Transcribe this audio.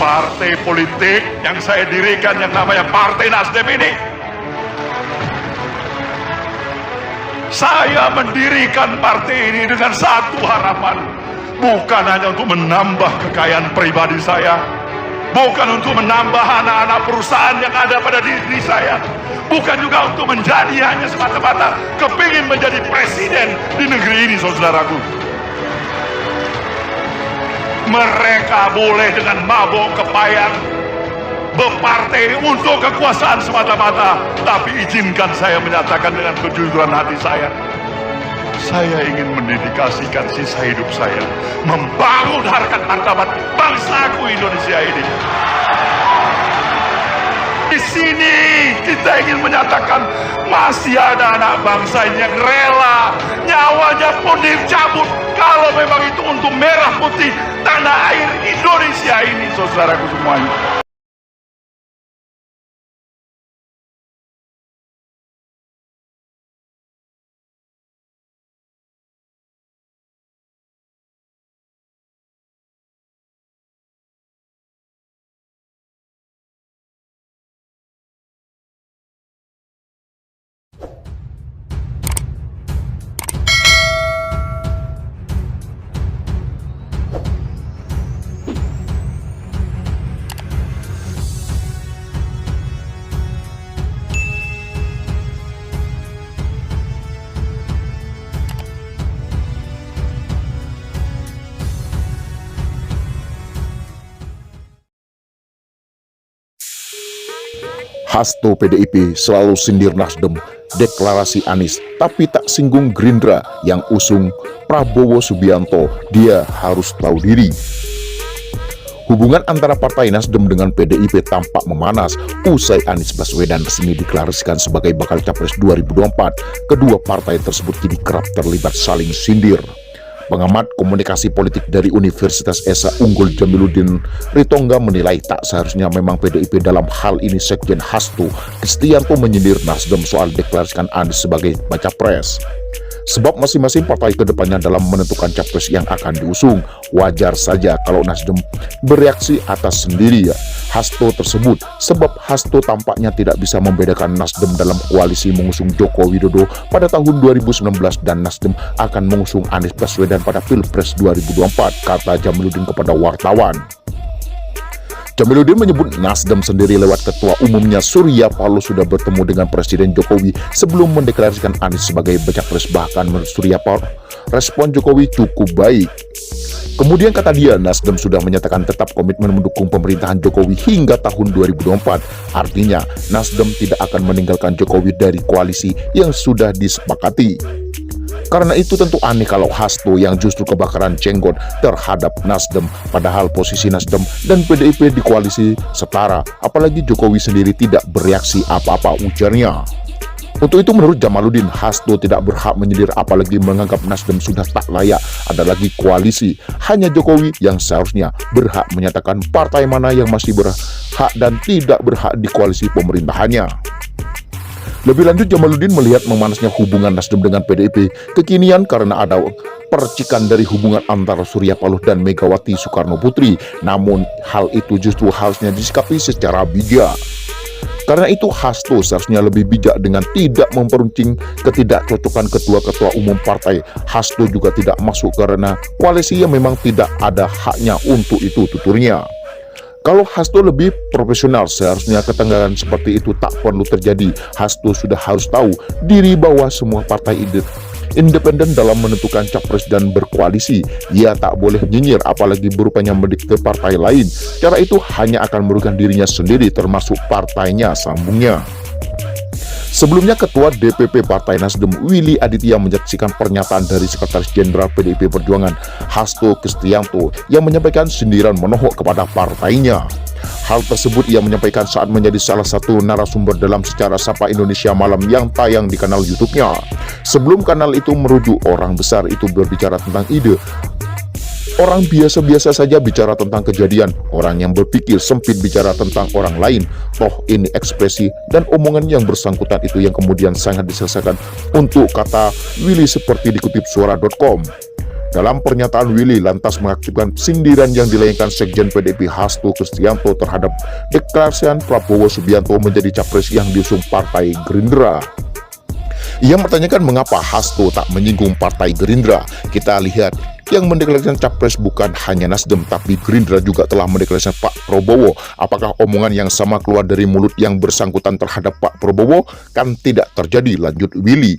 partai politik yang saya dirikan yang namanya Partai Nasdem ini. Saya mendirikan partai ini dengan satu harapan, bukan hanya untuk menambah kekayaan pribadi saya, bukan untuk menambah anak-anak perusahaan yang ada pada diri saya, bukan juga untuk menjadi hanya semata-mata kepingin menjadi presiden di negeri ini, saudaraku. Mereka boleh dengan mabuk kepayang berpartai untuk kekuasaan semata-mata, tapi izinkan saya menyatakan dengan kejujuran hati saya ingin mendedikasikan sisa hidup saya membangun harkat martabat bangsaku Indonesia ini. Di sini kita ingin menyatakan masih ada anak bangsa yang rela nyawanya pun dicabut kalau memang itu untuk merah putih tanah air Indonesia ini, saudaraku semuanya. Hasto PDIP selalu sindir Nasdem, deklarasi Anies, tapi tak singgung Gerindra yang usung Prabowo Subianto. Dia harus tahu diri. Hubungan antara Partai Nasdem dengan PDIP tampak memanas usai Anies Baswedan resmi deklarasikan sebagai bakal Capres 2024. Kedua partai tersebut kini kerap terlibat saling sindir. Pengamat komunikasi politik dari Universitas Esa Unggul Jamiluddin Ritonga menilai tak seharusnya memang PDIP dalam hal ini. Sekjen Hasto Kristianto menyindir Nasdem soal deklarasikan Anies sebagai baca pres. Sebab masing-masing partai kedepannya dalam menentukan capres yang akan diusung. Wajar saja kalau Nasdem bereaksi atas sendiri Hasto tersebut, sebab Hasto tampaknya tidak bisa membedakan Nasdem dalam koalisi mengusung Joko Widodo pada tahun 2019 dan Nasdem akan mengusung Anies Baswedan pada Pilpres 2024, kata Jamiluddin kepada wartawan. Jamiluddin menyebut Nasdem sendiri lewat ketua umumnya Surya Paloh sudah bertemu dengan Presiden Jokowi sebelum mendeklarasikan Anies sebagai baca pres. Bahkan menurut Surya Paloh, respon Jokowi cukup baik. Kemudian kata dia, Nasdem sudah menyatakan tetap komitmen mendukung pemerintahan Jokowi hingga tahun 2024. Artinya, Nasdem tidak akan meninggalkan Jokowi dari koalisi yang sudah disepakati. Karena itu tentu aneh kalau Hasto yang justru kebakaran jenggot terhadap Nasdem, padahal posisi Nasdem dan PDIP di koalisi setara, apalagi Jokowi sendiri tidak bereaksi apa-apa, ujarnya. Untuk itu menurut Jamaluddin, Hasto tidak berhak menyindir apalagi menganggap Nasdem sudah tak layak ada lagi koalisi. Hanya Jokowi yang seharusnya berhak menyatakan partai mana yang masih berhak dan tidak berhak di koalisi pemerintahannya. Lebih lanjut, Jamaluddin melihat memanasnya hubungan Nasdem dengan PDIP kekinian karena ada percikan dari hubungan antara Surya Paloh dan Megawati Soekarno Putri. Namun hal itu justru harusnya disikapi secara bijak. Karena itu Hasto seharusnya lebih bijak dengan tidak memperuncing ketidakcocokan ketua-ketua umum partai. Hasto juga tidak masuk karena koalisi yang memang tidak ada haknya untuk itu, tuturnya. Kalau Hasto lebih profesional, seharusnya ketenggaran seperti itu tak perlu terjadi. Hasto sudah harus tahu diri bahwa semua partai independen dalam menentukan capres dan berkoalisi. Ia tak boleh nyinyir apalagi berupaya mendikte partai lain. Cara itu hanya akan merugikan dirinya sendiri termasuk partainya, sambungnya. Sebelumnya, Ketua DPP Partai Nasdem Willy Aditya menyaksikan pernyataan dari Sekretaris Jenderal PDIP Perjuangan Hasto Kristianto yang menyampaikan sindiran menohok kepada partainya. Hal tersebut ia menyampaikan saat menjadi salah satu narasumber dalam Secara Sapa Indonesia Malam yang tayang di kanal YouTube-nya. Sebelum kanal itu merujuk orang besar itu berbicara tentang ide, orang biasa-biasa saja bicara tentang kejadian, orang yang berpikir sempit bicara tentang orang lain. Toh ini ekspresi dan omongan yang bersangkutan itu yang kemudian sangat diselesaikan, untuk kata Willy seperti dikutip suara.com. Dalam pernyataan, Willy lantas mengaktifkan sindiran yang dilayangkan Sekjen PDIP Hasto Kristianto terhadap deklarasi Prabowo Subianto menjadi capres yang diusung Partai Gerindra. Ia mempertanyakan mengapa Hasto tak menyinggung Partai Gerindra. Kita lihat, yang mendeklarasikan capres bukan hanya Nasdem, tapi Gerindra juga telah mendeklarasikan Pak Prabowo. Apakah omongan yang sama keluar dari mulut yang bersangkutan terhadap Pak Prabowo? Kan tidak terjadi, lanjut Willy.